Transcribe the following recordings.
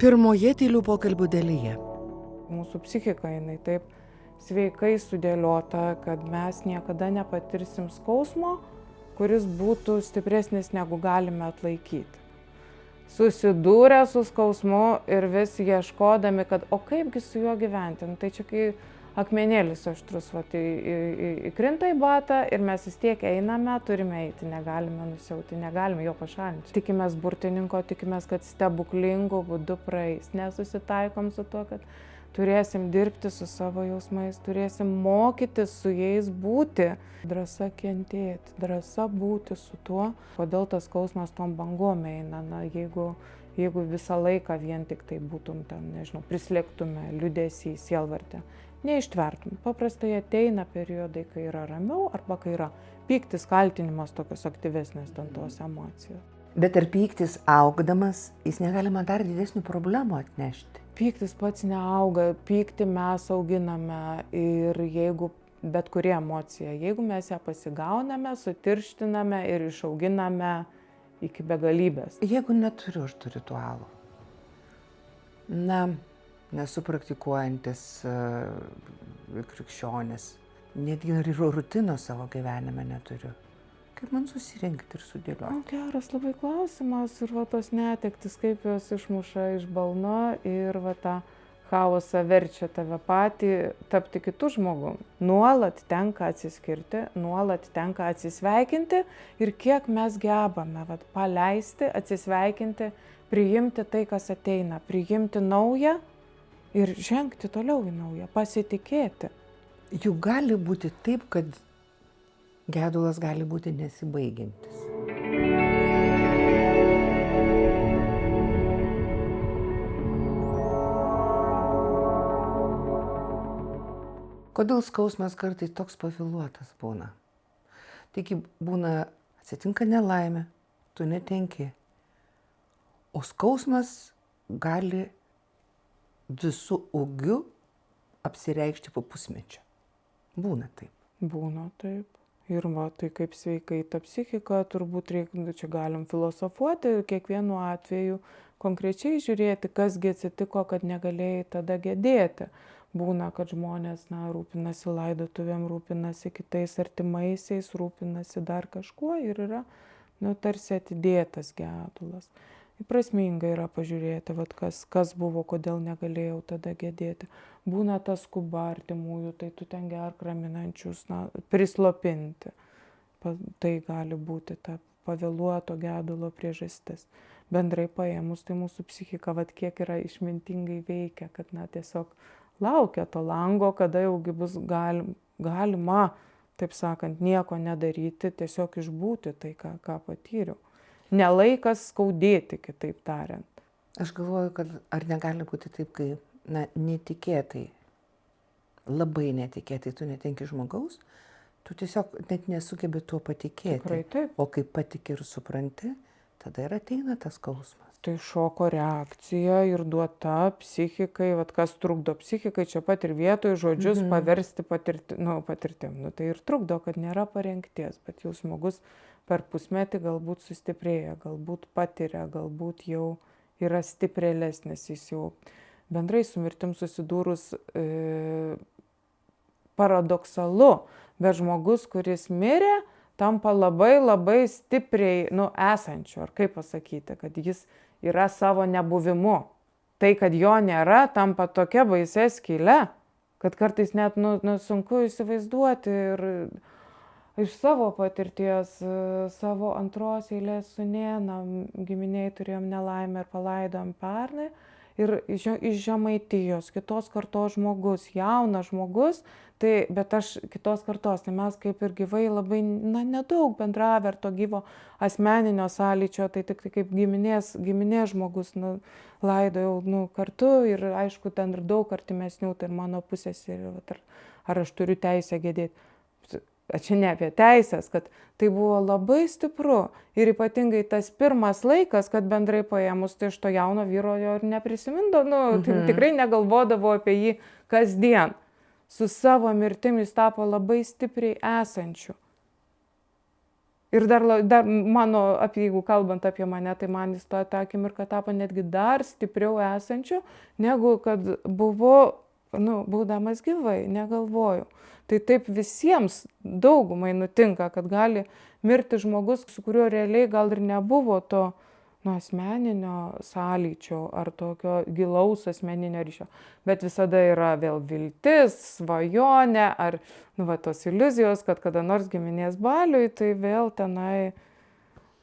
Pirmoje tylių pokalbių dalyje. Mūsų psichika jinai taip sveikai sudėliota, kad mes niekada nepatirsim skausmo, kuris būtų stipresnis negu galime atlaikyti. Susidūrę su skausmu ir vis ieškodami, kad o kaipgi su juo gyventi. Tai čia kai akmenėlis aštrus, įkrinta į batą ir mes vis tiek einame, turime eiti, negalime nusiauti, negalime jo pašalinti. Tikimės burtininko, tikimės, kad stebuklingų būdų praeis. Nesusitaikom su tuo, kad turėsim dirbti su savo jausmais, turėsim mokytis su jais būti. Drąsa kentėti, drąsa būti su tuo, kodėl tas skausmas tom bangom eina. Na, jeigu visą laiką vien tik tai būtum ten, nežinau, prislėgtume, liūdesį, sielvartę, neištvertum. Paprastai ateina periodai, kai yra ramiau arba kai yra pyktis, kaltinimas, tokios aktyvesnės ten tos emocijos. Bet ar pyktis augdamas, jis negalima dar didesnių problemų atnešti? Pyktis pats neauga, pyktį mes auginame ir jeigu bet kuri emocija, jeigu mes ją pasigauname, sutirštiname ir išauginame iki begalybės. Jeigu neturiu aš tų ritualų, nesu praktikuojantis krikščionis, netgi rutinos savo gyvenime neturiu. Kaip man susirinkti ir sudėlioti? Geras labai klausimas ir tos netektis, kaip jos išmuša iš balno ir tą chaosą verčia tave patį tapti kitų žmogum. Nuolat tenka atsiskirti, nuolat tenka atsisveikinti ir kiek mes gebame paleisti, atsisveikinti, priimti tai, kas ateina, priimti naują ir žengti toliau į naują, pasitikėti. Juk gali būti taip, kad gedulas gali būti nesibaigiantis. Kodėl skausmas kartais toks pavėluotas būna? Taigi būna, atsitinka nelaimė, tu netenki. O skausmas gali visų ūgiu apsireikšti po pusmečio. Būna taip. Būna taip. Ir tai kaip sveikai ta psichika, turbūt čia galim filosofuoti, kiekvienu atveju konkrečiai žiūrėti, kasgi atsitiko, kad negalėjai tada gedėti. Būna, kad žmonės rūpinasi laidotuvėm, rūpinasi kitais artimaisiais, rūpinasi dar kažkuo ir yra tarsi atidėtas gedulas. Prasminga yra pažiūrėti, kas buvo, kodėl negalėjau tada gedėti. Būna ta skuba artimųjų, tai tu ten gerk raminančius, prislopinti. Tai gali būti ta pavėluoto gedulo priežastis. Bendrai paėmus, tai mūsų psichika kiek yra išmintingai veikia, kad tiesiog laukia to lango, kada jaugi bus galima, taip sakant, nieko nedaryti, tiesiog išbūti tai, ką patyriau. Nelaikas skaudėti, kitaip tariant. Aš galvoju, kad ar negali būti taip, kai netikėtai, labai netikėtai tu netenki žmogaus, tu tiesiog net nesugebi tuo patikėti. Tikrai taip. O kai patiki ir supranti, tada ir ateina tas skausmas. Tai šoko reakcija ir duota psichikai, kas trukdo psichikai čia pat ir vietoj žodžius paversti patirtim. Tai ir trukdo, kad nėra parengties, bet jau žmogus per pusmetį galbūt sustiprėja, galbūt patiria, galbūt jau yra stiprėlesnis, jis jau bendrai su mirtim susidūrus paradoksalu, bet žmogus, kuris mirė, tampa labai labai stipriai esančiu, ar kaip pasakyti, kad jis yra savo nebuvimu. Tai, kad jo nėra, tampa tokia baisia skyle, kad kartais net sunku įsivaizduoti ir iš savo patirties, savo antros eilės sūnėną, giminiai turėjom nelaimę ir palaidojom pernai. Ir iš Žemaitijos, kitos kartos žmogus, jaunas žmogus, bet aš kitos kartos, tai mes kaip ir gyvai labai nedaug bendravę ir to gyvo asmeninio sąlyčio, tai tik kaip giminės žmogus laidojau kartu ir aišku, ten ir daug artimesnių, tai ir mano pusės ir ar aš turiu teisę gedėti. Čia ne apie teisės, kad tai buvo labai stipru ir ypatingai tas pirmas laikas, kad bendrai paėmus, tai iš to jauno vyro jo ir neprisimindavo, tikrai negalvodavo apie jį kasdien. Su savo mirtim jis tapo labai stipriai esančiu. Ir dar mano, jeigu kalbant apie mane, tai man jis tą akimirką tapo netgi dar stipriau esančiu, negu kad buvo, būdamas gyvai, negalvoju. Tai taip visiems daugumai nutinka, kad gali mirti žmogus, su kuriuo realiai gal ir nebuvo to asmeninio sąlyčio ar tokio gilaus asmeninio ryšio. Bet visada yra vėl viltis, svajonė ar tos iliuzijos, kad kada nors giminės baliui, tai vėl tenai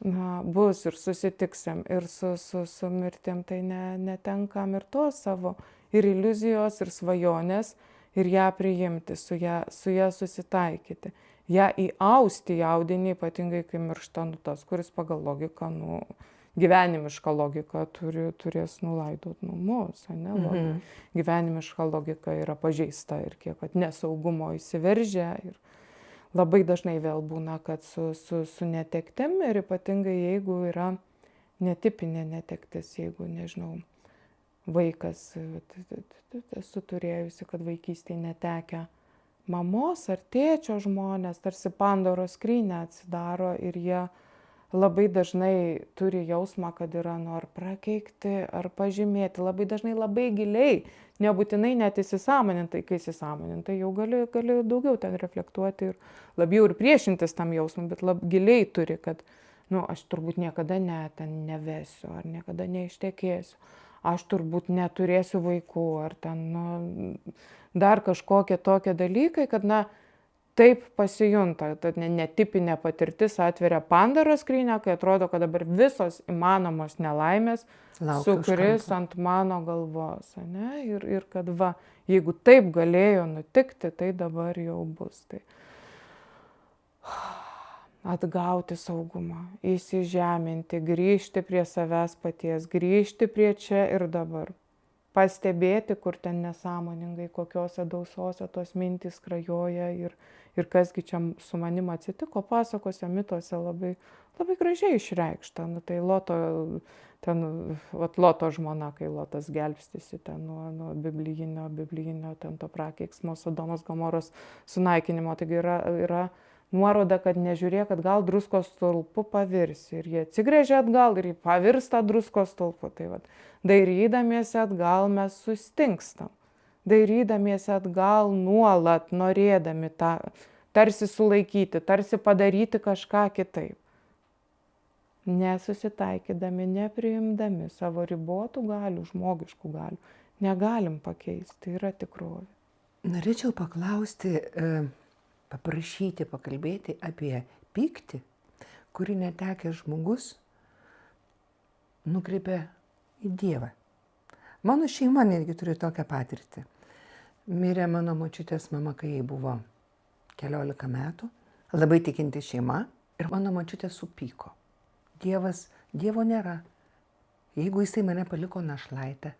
bus ir susitiksim. Ir su mirtim tai netenkam ir to savo. Ir iliuzijos, ir svajonės, ir ją priimti, su ją susitaikyti. Ją įausti į audinį, ypatingai kai miršta tas, kuris pagal logiką, gyvenimišką logiką turės nulaidot mus, ne? Gyvenimiška logika yra pažeista ir kiek nesaugumo įsiveržia. Ir labai dažnai vėl būna, kad su netektim ir ypatingai jeigu yra netipinė netektis, jeigu, nežinau, vaikas, esu turėjusi, kad vaikystėje netekę mamos ar tėčio žmonės, tarsi Pandoros skrynia atsidaro ir jie labai dažnai turi jausmą, kad yra ar prakeikti, ar pažymėti, labai dažnai labai giliai, nebūtinai net įsisąmonintai, kai įsisąmonintai jau gali daugiau ten reflektuoti ir labiau ir priešintis tam jausmui, bet giliai turi, kad aš turbūt niekada nevesiu, ar niekada neištekėsiu, aš turbūt neturėsiu vaikų, ar ten dar kažkokie tokie dalykai, kad taip pasijunta, tad netipinė patirtis atveria Pandoros skrynią, kai atrodo, kad dabar visos įmanomos nelaimės sukris ant mano galvos, ne? Ir kad jeigu taip galėjo nutikti, tai dabar jau bus. Tai atgauti saugumą, įsižeminti, grįžti prie savęs paties, grįžti prie čia ir dabar. Pastebėti, kur ten nesąmoningai, kokiose dausose tos mintys skrajoja ir kasgi čia su manim atsitiko, pasakose, mituose labai, labai gražiai išreikšta. Tai Loto žmona, kai Lotas gelbstisi ten nuo biblijinio ten to prakeiksmo, Sodomos Gomoros sunaikinimo. Taigi yra nuoroda, kad nežiūrėk, kad gal druskos stulpu pavirsi. Ir jie atsigręžia atgal ir pavirsta druskos stulpu. Tai dairydamiesi atgal mes sustingstam. Dairydamiesi atgal nuolat, norėdami tą tarsi sulaikyti, tarsi padaryti kažką kitaip. Nesusitaikydami, nepriimdami savo ribotų galių, žmogiškų galių, negalim pakeisti. Tai yra tikrovė. Norėčiau paklausti, paprašyti, pakalbėti apie pyktį, kurį netekęs žmogus nukreipia į Dievą. Mano šeima netgi turi tokią patirtį. Mirė mano močiutės mama, kai jai buvo 14 metų, labai tikinti šeima, ir mano močiutė supyko. Dievo nėra. Jeigu jisai mane paliko našlaitę,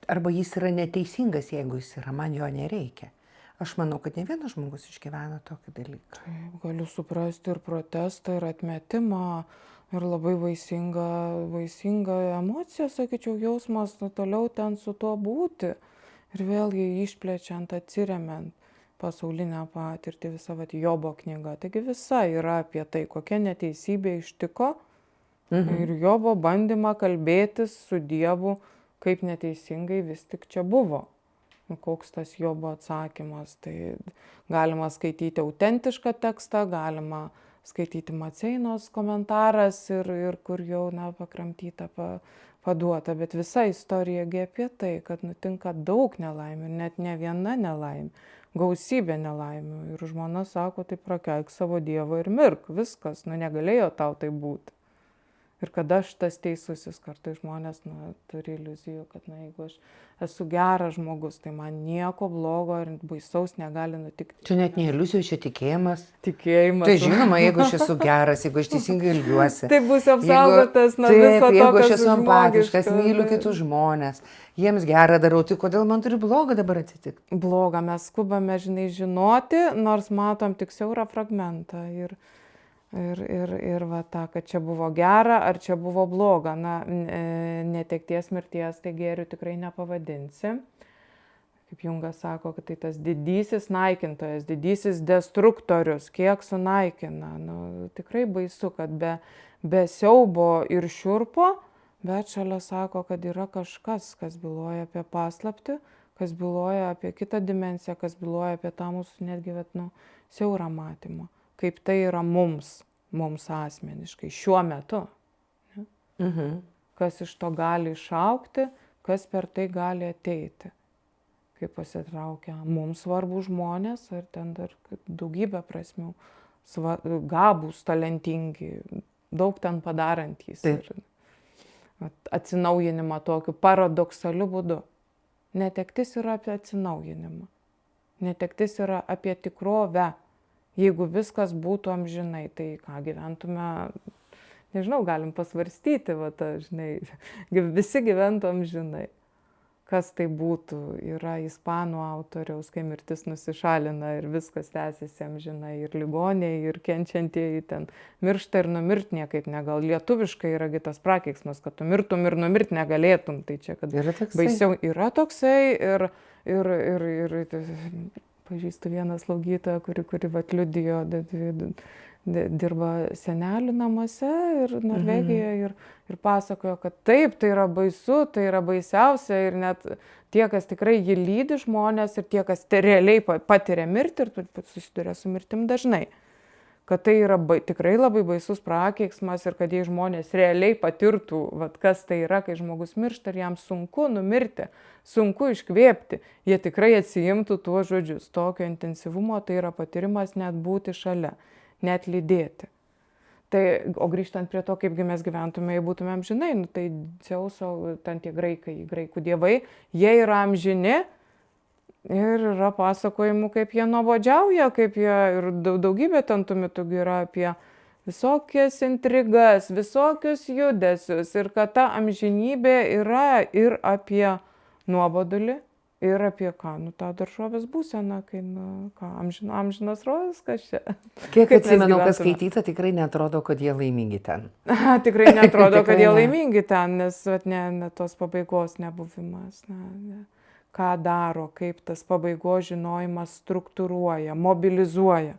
arba jis yra neteisingas, jeigu jis yra, man jo nereikia. Aš manau, kad ne vienas žmogus išgyvena tokį dalyką. Taip, galiu suprasti ir protestą, ir atmetimą, ir labai vaisinga emocija, sakyčiau, jausmas toliau ten su tuo būti. Ir vėlgi išplečiant, atsiremiant pasaulinę patirtį, visą Jobo knygą. Taigi visa yra apie tai, kokia neteisybė ištiko ir Jobo bandymą kalbėtis su Dievu, kaip neteisingai vis tik čia buvo. Koks tas Jobo atsakymas. Tai galima skaityti autentišką tekstą, galima skaityti Maceinos komentaras ir kur jau pakramtyta, paduota. Bet visa istorija apie tai, kad nutinka daug nelaimių, net ne viena nelaimė, gausybė nelaimių. Ir žmona sako, tai prakeik savo Dievą ir mirk, viskas, negalėjo tau tai būti. Ir kada aš tas teisusis, kartais žmonės turi iliuzijų, kad jeigu aš esu geras žmogus, tai man nieko blogo ir baisaus negali nutikti. Čia net ne iliuzijų, čia tikėjimas. Tikėjimas. Tai žinoma, jeigu aš esu geras, jeigu aš teisingai elgiuosi. Tai bus apsaugotas nuo viso to, jeigu aš kas esu empatiškas, žmogiška. myliu kitus žmonės, jiems gerą darau, tai kodėl man turi bloga dabar atsitikti? Bloga, mes skubame, žinoti, nors matom tik siaurą fragmentą. Ir kad čia buvo gera, ar čia buvo bloga. Netekties mirties tai gėriu tikrai nepavadinsi. kaip Jungas sako, kad tai tas didysis naikintojas, didysis destruktorius, kiek sunaikina. Nu, tikrai baisu, kad be siaubo ir šiurpo, bet šalia sako, kad yra kažkas, kas byloja apie paslaptį, kas byloja apie kitą dimensiją, kas byloja apie tą mūsų netgi siaurą matymą. Kaip tai yra mums asmeniškai, šiuo metu. Ne? Mhm. Kas iš to gali išaukti, kas per tai gali ateiti. Kaip pasitraukia mums svarbus žmonės, ar ten dar daugybę prasmių, gabūs, talentingi, daug ten padarantys. Taip. Ir atsinaujinimą tokiu paradoksaliu būdu. Netektis yra apie atsinaujinimą. Netektis yra apie tikrovę. Jeigu viskas būtų amžinai, tai ką gyventume, nežinau, galim pasvarstyti, visi gyventų amžinai. Kas tai būtų? Yra ispanų autoriaus, kai mirtis nusišalina ir viskas tęsiasi amžinai. Ir ligoniai, ir kenčiantieji ten miršta ir numirt niekaip negal. Lietuviškai yra tas prakeiksmas, kad tu mirtum ir numirt negalėtum. Tai čia, kad baisiau yra toksai ir pažįstu vieną slaugytoją, kuri liudijo, dirba senelių namuose ir Norvegijoje ir pasakojo, kad taip, tai yra baisu, tai yra baisiausia ir net tie, kas tikrai jį lydi žmonės ir tie, kas realiai patiria mirtį ir susiduria su mirtim dažnai. Kad tai yra tikrai labai baisus prakeiksmas ir kad jei žmonės realiai patirtų, kas tai yra, kai žmogus miršta ir jam sunku numirti, sunku iškvėpti, jie tikrai atsiimtų tuos žodžius. Tokio intensyvumo tai yra patyrimas net būti šalia, net lydėti. Tai, o grįžtant prie to, kaipgi mes gyventume, jei būtume amžinai, tai Dzeuso, ten tie graikų dievai, jie yra amžini. Ir yra pasakojimų, kaip jie nuobodžiauja, kaip jie ir daugybė ten tų mitų yra apie visokias intrigas, visokius judesius ir kad ta amžinybė yra ir apie nuobodulį, ir apie ką, tą daržovės būseną, kai, amžinas rojus, kas čia. Kiek atsimenu, kas skaityta, tikrai netrodo, kad jie laimingi ten. Tikrai netrodo, kad jie laimingi ten, nes ne tos pabaigos nebuvimas. Ką daro, kaip tas pabaigos žinojimas struktūruoja, mobilizuoja.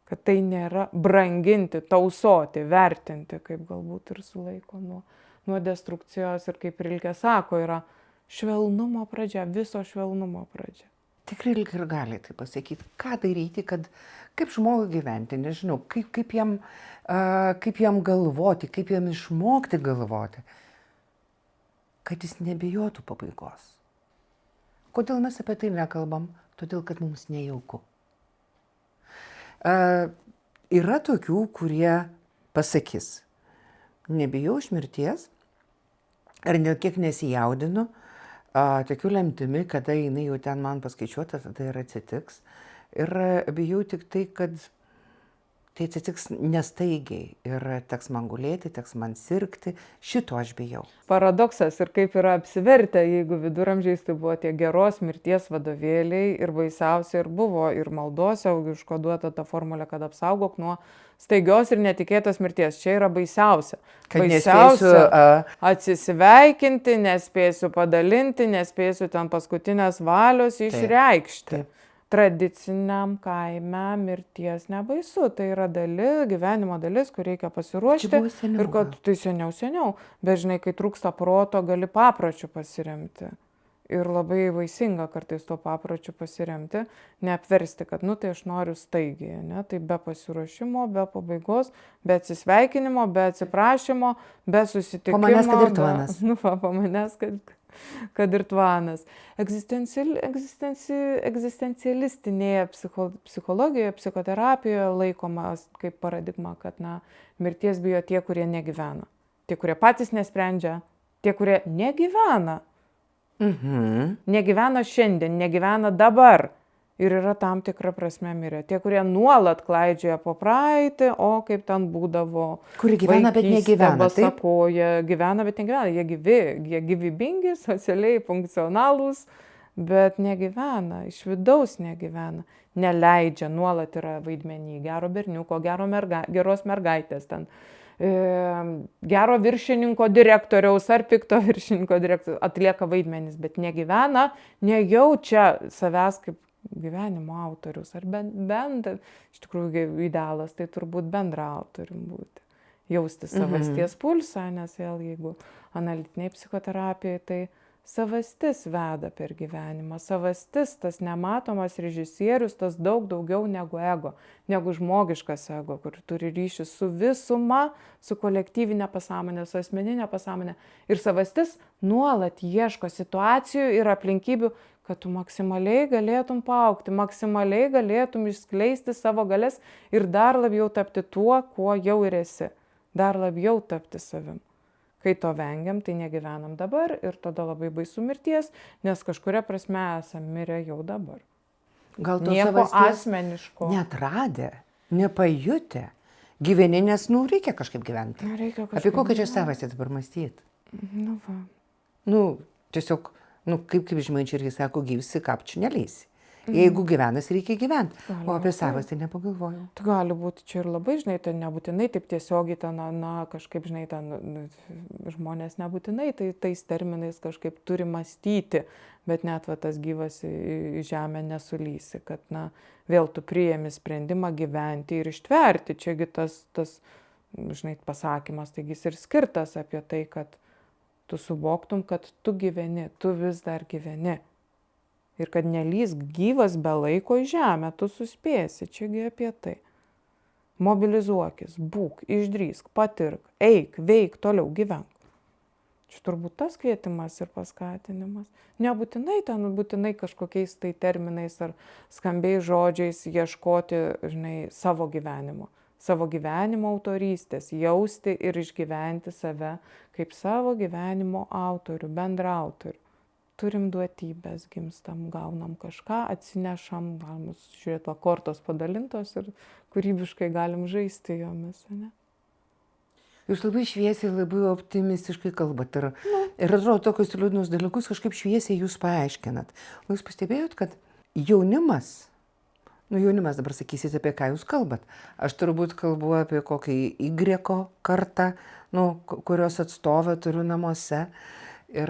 Kad tai nėra branginti, tausoti, vertinti, kaip galbūt ir sulaiko nuo destrukcijos ir kaip Rilkė sako, yra švelnumo pradžia, viso švelnumo pradžia. Tik Rilkė ir gali tai pasakyti, ką daryti, kaip žmogui gyventi, nežinau, kaip jam galvoti, kaip jam išmokti galvoti, kad jis nebijotų pabaigos. Kodėl mes apie tai nekalbam? Todėl, kad mums nejauku. Yra tokių, kurie pasakys, nebijau iš mirties, ar kiek nesijaudinu, tokių lemtimi, kada jinai jau ten man paskaičiuota, tada ir atsitiks. Ir bijau tik tai, kad tai atsitiks nestaigiai ir teks man gulėti, teks man sirgti, šito aš bijau. Paradoksas ir kaip yra apsivertę, jeigu viduramžiais tai buvo tie geros mirties vadovėliai ir baisiausia ir buvo ir maldose užkoduota ta formulė, kad apsaugok nuo staigios ir netikėtos mirties. Čia yra baisiausia. Kad baisiausia atsisveikinti, nespėsiu padalinti, nespėsiu ten paskutinės valios išreikšti. Taip. Tradiciniam kaime mirties nebaisu, tai yra gyvenimo dalis, kur reikia pasiruošti ir kad tai seniau, bet žinai, kai trūksta proto, gali papročių pasiremti ir labai vaisinga kartais to papročių pasiremti, neapversti, kad tai aš noriu staigiai, ne? Tai be pasiruošimo, be pabaigos, be atsisveikinimo, be atsiprašymo, be susitikimo. Po manęs, kad ir tvanas. Po manęs, kad ir tvanas. Egzistencialistinėje psichologijoje, psichoterapijoje laikomas kaip paradigma, kad mirties bijo tie, kurie negyvena. Tie, kurie patys nesprendžia, tie, kurie negyvena. Negyvena šiandien, negyvena dabar. Ir yra tam tikra prasme mirę. Tie, kurie nuolat klaidžioja po praeitį, o kaip ten būdavo. Kuri gyvena, bet negyvena. Basakoja, gyvena, bet negyvena. Jie gyvybingi, socialiai funkcionalūs, bet negyvena, iš vidaus negyvena. Neleidžia, nuolat yra vaidmenį gero berniuko, geros mergaitės ten. gero viršininko direktoriaus ar pikto viršininko direktoriaus, atlieka vaidmenis, bet negyvena, nejaučia savęs kaip gyvenimo autorius. Ar bent, iš tikrųjų, idealas tai turbūt bendra autorium būti. Jausti savasties pulsą, nes vėl jeigu analitiniai psichoterapijai, tai savastis veda per gyvenimą. Savastis, tas nematomas režisierius, tas daug daugiau negu ego, negu žmogiškas ego, kur turi ryšį su visuma, su kolektyvinė pasąmonė, su asmeninė pasąmonė. Ir savastis nuolat ieško situacijų ir aplinkybių, kad tu maksimaliai galėtum paaugti, maksimaliai galėtum išskleisti savo galias ir dar labiau tapti tuo, kuo jau ir esi. Dar labiau tapti savim. Kai to vengiam, tai negyvenam dabar ir tada labai baisu mirties, nes kažkuria prasme esam mirę jau dabar. Gal to Nieko savasties asmeniško. neatradę, nepajutę, gyveni, nes, reikia kažkaip gyventi. Reikia kažkaip Apie kokią čia savastį dabar mąstyti? Nu va. Tiesiog, kaip žemaičiai irgi sako, gyvsi kapčių neleisi. Jeigu gyvenas, reikia gyventi. O apie savastį nepagalvojau. Tai gali būti čia ir labai, žinai, tai nebūtinai taip tiesiogiai, kažkaip, žinai, žmonės nebūtinai tais terminais kažkaip turi mąstyti, bet net tas gyvas į žemę nesulysi, kad, vėl tu priėmi sprendimą gyventi ir ištverti. Čiagi tas, žinai, pasakymas, taigi jis ir skirtas apie tai, kad tu suvoktum, kad tu gyveni, tu vis dar gyveni. Ir kad nelysk gyvas be laiko į žemę, tu suspėsi, čiagi apie tai. Mobilizuokis, būk, išdrįsk, patirk, eik, veik, toliau gyvenk. Čia turbūt tas kvietimas ir paskatinimas. Nebūtinai kažkokiais tai terminais ar skambiais žodžiais ieškoti, žinai, savo gyvenimo. Savo gyvenimo autorystės, jausti ir išgyventi save kaip savo gyvenimo autorių, bendraautorių. Turim duotybės, gimstam, gaunam kažką, atsinešam, galim žiūrėti, kortos padalintos ir kūrybiškai galim žaisti jomis, ne? Jūs labai šviesiai, labai optimistiškai kalbat ir atrodo, tokius liūdnus dalykus kažkaip šviesiai jūs paaiškinat. O jūs pastebėjot, kad jaunimas dabar sakysit, apie ką jūs kalbat. Aš turbūt kalbu apie kokį Y kartą, kurios atstovę turiu namuose ir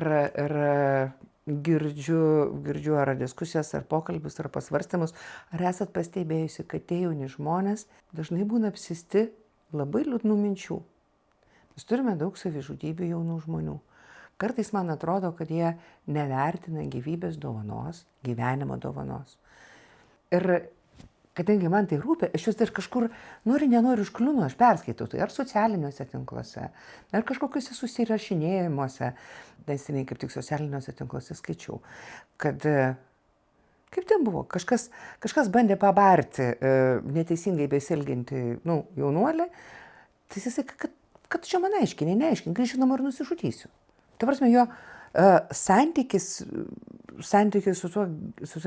girdžiu ar diskusijas, ar pokalbius, ar pasvarstymus. Ar esat pastebėjusi, kad tie jauni žmonės dažnai būna apsėsti labai liūdnų minčių? Mes turime daug savižudybių jaunų žmonių. Kartais man atrodo, kad jie nevertina gyvybės dovanos, gyvenimo dovanos. Ir kadangi man tai rūpi, aš vis dar kažkur nenoriu užkliūnu, aš perskaitau tai ar socialiniuose tinkluose, ar kažkokiuose susirašinėjimuose, neseniai kaip tik socialiniuose tinkluose skaičiau, kad kaip ten buvo, kažkas bandė pabarti neteisingai besielgiantį jaunuolį, tai jis sakė, kad čia man aiškini, neaiškini, grįžinam ar nusižudysiu. Tai prasme, jo santykis su tuo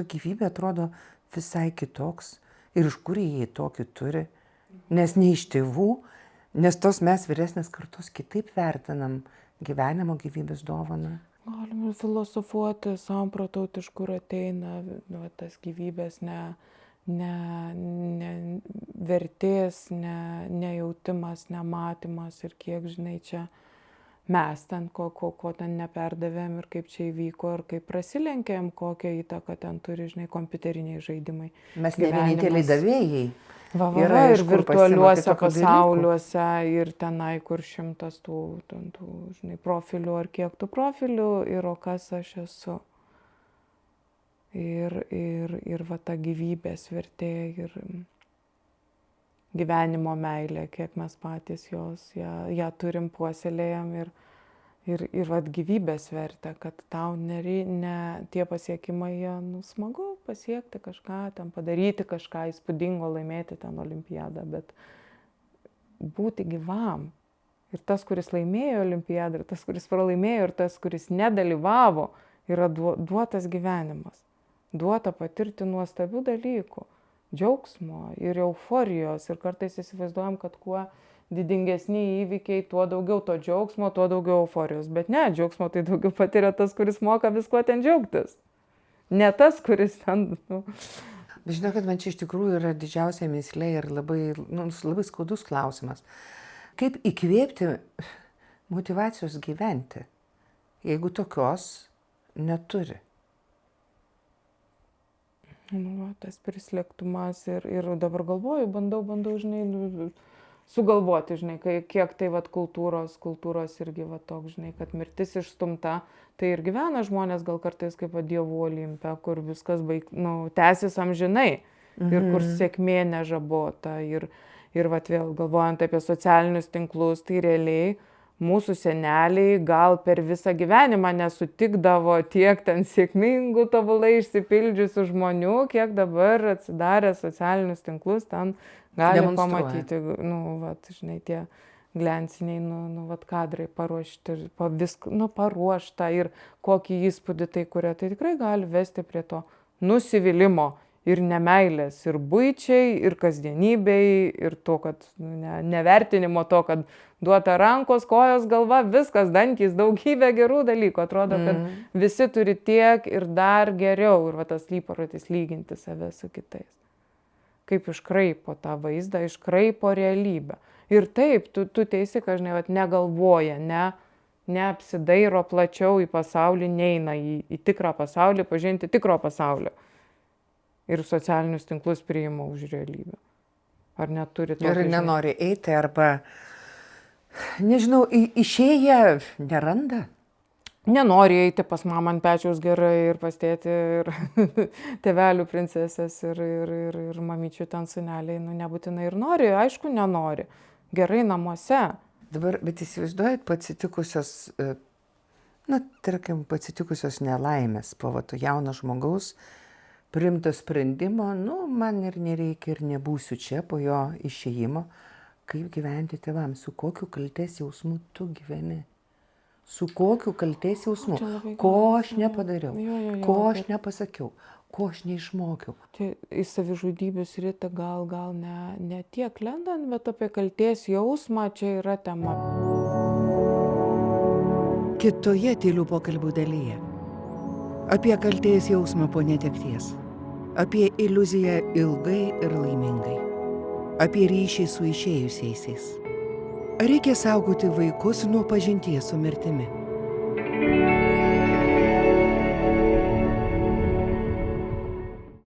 gyvybė atrodo visai kitoks. Ir iš kur jie tokį turi, nes ne iš tėvų, nes tos mes vyresnės kartos kitaip vertinam gyvenimo gyvybės dovaną. Galim filosofuoti, samprotauti, iš kur ateina tas gyvybės vertės, nejautimas, nematymas ir kiek, žinai, čia mes ten, ko ten neperdavėm ir kaip čia įvyko ir kaip prasilenkėm, kokią įtaką ten turi, žinai, kompiuteriniai žaidimai. Mes ne vieninteliai davėjai. Ir virtualiuose pasauliuose ir tenai, kur 100 tų, žinai, profilių ar kiek tų profilių ir o kas aš esu. Ir va ta gyvybės vertė ir gyvenimo meilė, kiek mes patys ją turim, puoselėjam ir vat gyvybės vertę, kad tau tie pasiekimai, smagu pasiekti kažką, ten padaryti kažką įspūdingo, laimėti ten olimpiadą, bet būti gyvam. Ir tas, kuris laimėjo olimpiadą, ir tas, kuris pralaimėjo, ir tas, kuris nedalyvavo, yra duotas gyvenimas. Duota patirti nuostabių dalykų. Džiaugsmo ir euforijos ir kartais įsivaizduojam, kad kuo didingesni įvykiai, tuo daugiau to džiaugsmo, tuo daugiau euforijos. Bet ne, džiaugsmo tai daugiau patiria tas, kuris moka viskuo ten džiaugtis. Ne tas, kuris ten... Žinau, kad man čia iš tikrųjų yra didžiausia mįslė ir labai skaudus klausimas. kaip įkvėpti motyvacijos gyventi, jeigu tokios neturi. Nu, va, tas prislėgtumas ir dabar galvoju, bandau, žinai, sugalvoti, žinai, kiek tai vat kultūros irgi va toks, žinai, kad mirtis išstumta, tai ir gyvena žmonės gal kartais kaip va dievų olimpe, kur viskas tęsis amžinai ir kur sėkmė nežabota ir vat vėl galvojant apie socialinius tinklus, tai realiai mūsų seneliai gal per visą gyvenimą nesutikdavo tiek ten sėkmingų, tobulai išsipildžiusių žmonių, kiek dabar atsidarę socialinius tinklus ten gali pamatyti, vat, žinai, tie glensiniai, vat, kadrai paruošti, paruošta ir kokį įspūdį tai kuria, tai tikrai gali vesti prie to nusivylimo ir nemeilės, ir buičiai, ir kasdienybei, ir to, kad nevertinimo to, kad duota rankos, kojos, galva, viskas, dantys, daugybė gerų dalykų. Atrodo, kad visi turi tiek ir dar geriau. Ir va tas įprotis lyginti save su kitais. Kaip iškraipo tą vaizdą, iškraipo realybę. Ir taip, tu teisi, kad žinai, negalvoja, neapsidairo plačiau į pasaulį, neina į tikrą pasaulį, pažinti tikro pasaulio. Ir socialinius tinklus priima už realybę. Ar neturi to? Ir nenori eiti, arba, nežinau, išėję neranda. Nenori eiti pas mamą ant pečiaus gerai ir pas tėtį ir tėvelių princesės ir mamyčių ten sūneliai, nebūtinai ir nori, aišku, nenori. Gerai namuose. Dabar, bet įsivaizduojat pasitikusios nelaimės po to jauno žmogaus priimto sprendimo, man ir nereikia ir nebūsiu čia po jo išėjimo. Kaip gyventi tėvams, su kokiu kaltės jausmu tu gyveni? Su kokiu kaltės jausmu? Ko aš nepadariau, ko aš nepasakiau, ko aš neišmokiau. Tai į savižudybės rytą gal ne tiek lendant, bet apie kaltės jausmą čia yra tema. Kitoje tylių pokalbių dalyje. Apie kaltės jausmą po netekties. Apie iliuziją ilgai ir laimingai. Apie ryšį su išėjusiaisiais. Reikia saugoti vaikus nuo pažinties su mirtimi.